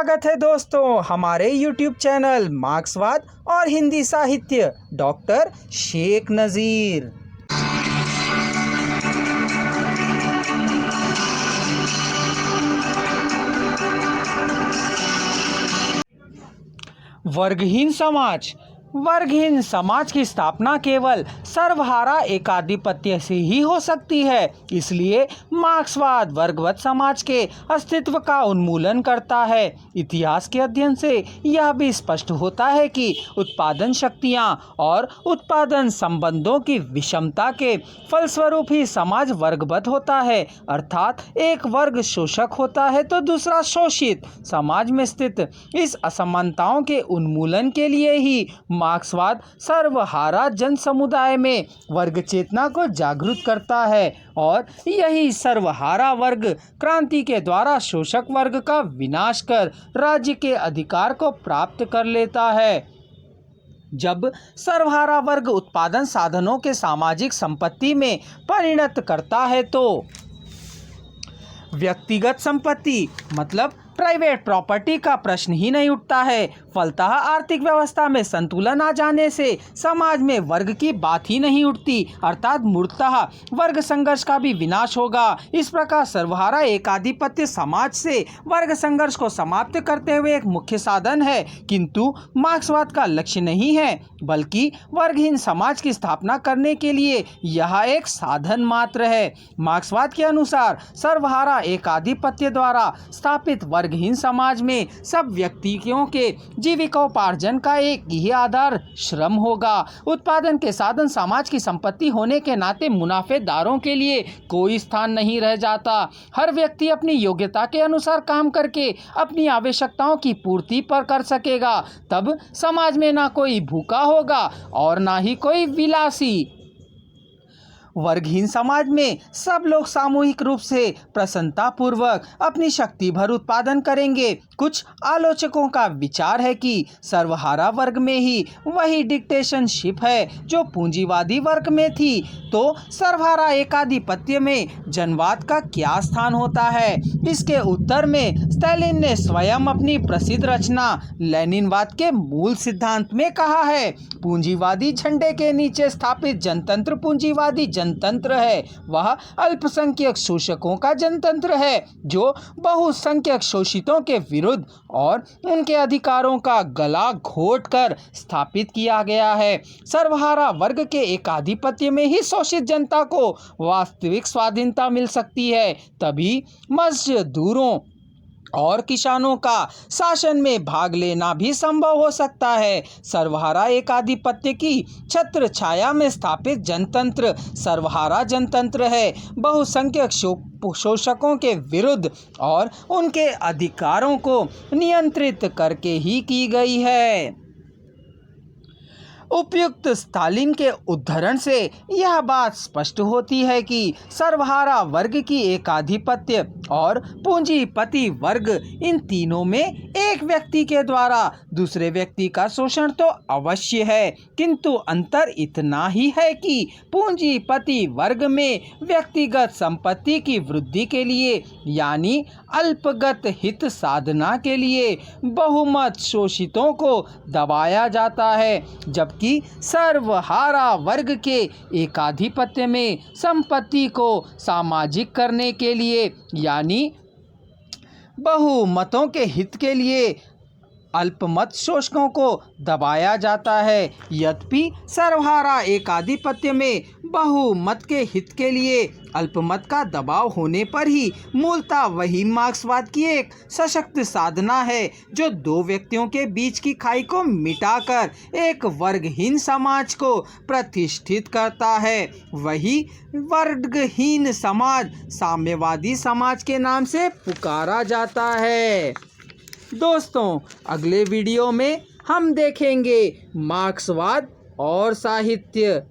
स्वागत है दोस्तों हमारे YouTube चैनल मार्क्सवाद और हिंदी साहित्य डॉक्टर शेख नज़ीर। वर्गहीन समाज की स्थापना केवल सर्वहारा एकाधिपत्य से ही हो सकती है। इसलिए मार्क्सवाद वर्गवत समाज के अस्तित्व का उन्मूलन करता है। इतिहास के अध्ययन से यह भी स्पष्ट होता है कि उत्पादन शक्तियां और उत्पादन संबंधों की विषमता के फलस्वरूप ही समाज वर्गवत होता है, अर्थात एक वर्ग शोषक होता है तो दूसरा शोषित। समाज में स्थित इस असमानताओं के उन्मूलन के लिए ही मार्क्सवाद सर्वहारा जन समुदाय में वर्ग चेतना को जागरूक करता है और यही सर्वहारा वर्ग क्रांति के द्वारा शोषक वर्ग का विनाश कर राज्य के अधिकार को प्राप्त कर लेता है। जब सर्वहारा वर्ग उत्पादन साधनों के सामाजिक संपत्ति में परिणत करता है तो व्यक्तिगत संपत्ति मतलब प्राइवेट प्रॉपर्टी का प्रश्न ही नहीं उठता है। फलतः आर्थिक व्यवस्था में संतुलन आ जाने से समाज में वर्ग की बात ही नहीं उठती, अर्थात मूर्तः वर्ग संघर्ष का भी विनाश होगा। इस प्रकार सर्वहारा एकाधिपत्य समाज से वर्ग संघर्ष को समाप्त करते हुए एक मुख्य साधन है, किंतु मार्क्सवाद का लक्ष्य नहीं है, बल्कि वर्गहीन समाज की स्थापना करने के लिए यह एक साधन मात्र है। मार्क्सवाद के अनुसार सर्वहारा एकाधिपत्य द्वारा स्थापित वर्गहीन समाज में सब व्यक्तियों के जीविकोपार्जन का एक ही आधार श्रम होगा। उत्पादन के साधन समाज की संपत्ति होने के नाते मुनाफेदारों के लिए कोई स्थान नहीं रह जाता। हर व्यक्ति अपनी योग्यता के अनुसार काम करके अपनी आवश्यकताओं की पूर्ति पर कर सकेगा। तब समाज में ना कोई भूखा होगा और ना ही कोई विलासी। वर्गहीन समाज में सब लोग सामूहिक रूप से प्रसन्नतापूर्वक अपनी शक्ति भर उत्पादन करेंगे। कुछ आलोचकों का विचार है कि सर्वहारा वर्ग में ही वही डिक्टेशनशिप है जो पूंजीवादी वर्ग में थी, तो सर्वहारा एकाधिपत्य में जनवाद का क्या स्थान होता है। इसके उत्तर में स्टालिन ने स्वयं अपनी प्रसिद्ध रचना लेनिनवाद के मूल सिद्धांत में कहा है, पूंजीवादी झंडे के नीचे स्थापित जनतंत्र पूंजीवादी जनतंत्र है। वह अल्पसंख्यक शोषकों का जनतंत्र है जो बहुसंख्यक शोषितों के विरुद्ध और उनके अधिकारों का गला घोट कर स्थापित किया गया है। सर्वहारा वर्ग के एकाधिपत्य में ही शोषित जनता को वास्तविक स्वाधीनता मिल सकती है, तभी मजदूरों और किसानों का शासन में भाग लेना भी संभव हो सकता है। सर्वहारा एकाधिपत्य की छत्र छाया में स्थापित जनतंत्र सर्वहारा जनतंत्र है, बहुसंख्यक शोषकों के विरुद्ध और उनके अधिकारों को नियंत्रित करके ही की गई है। उपयुक्त स्टालिन के उद्धरण से यह बात स्पष्ट होती है कि सर्वहारा वर्ग की एकाधिपत्य और पूंजीपति वर्ग इन तीनों में एक व्यक्ति के द्वारा दूसरे व्यक्ति का शोषण तो अवश्य है, किंतु अंतर इतना ही है कि पूंजीपति वर्ग में व्यक्तिगत संपत्ति की वृद्धि के लिए यानी अल्पगत हित साधना के लिए बहुमत शोषितों को दबाया जाता है, जबकि सर्वहारा वर्ग के एकाधिपत्य में संपत्ति को सामाजिक करने के लिए यानी बहुमतों के हित के लिए अल्पमत शोषकों को दबाया जाता है। यद्यपि सर्वहारा एकाधिपत्य में बहुमत के हित के लिए अल्पमत का दबाव होने पर ही मूलतः वही मार्क्सवाद की एक सशक्त साधना है जो दो व्यक्तियों के बीच की खाई को मिटाकर एक वर्गहीन समाज को प्रतिष्ठित करता है। वही वर्गहीन समाज साम्यवादी समाज के नाम से पुकारा जाता है। दोस्तों, अगले वीडियो में हम देखेंगे मार्क्सवाद और साहित्य।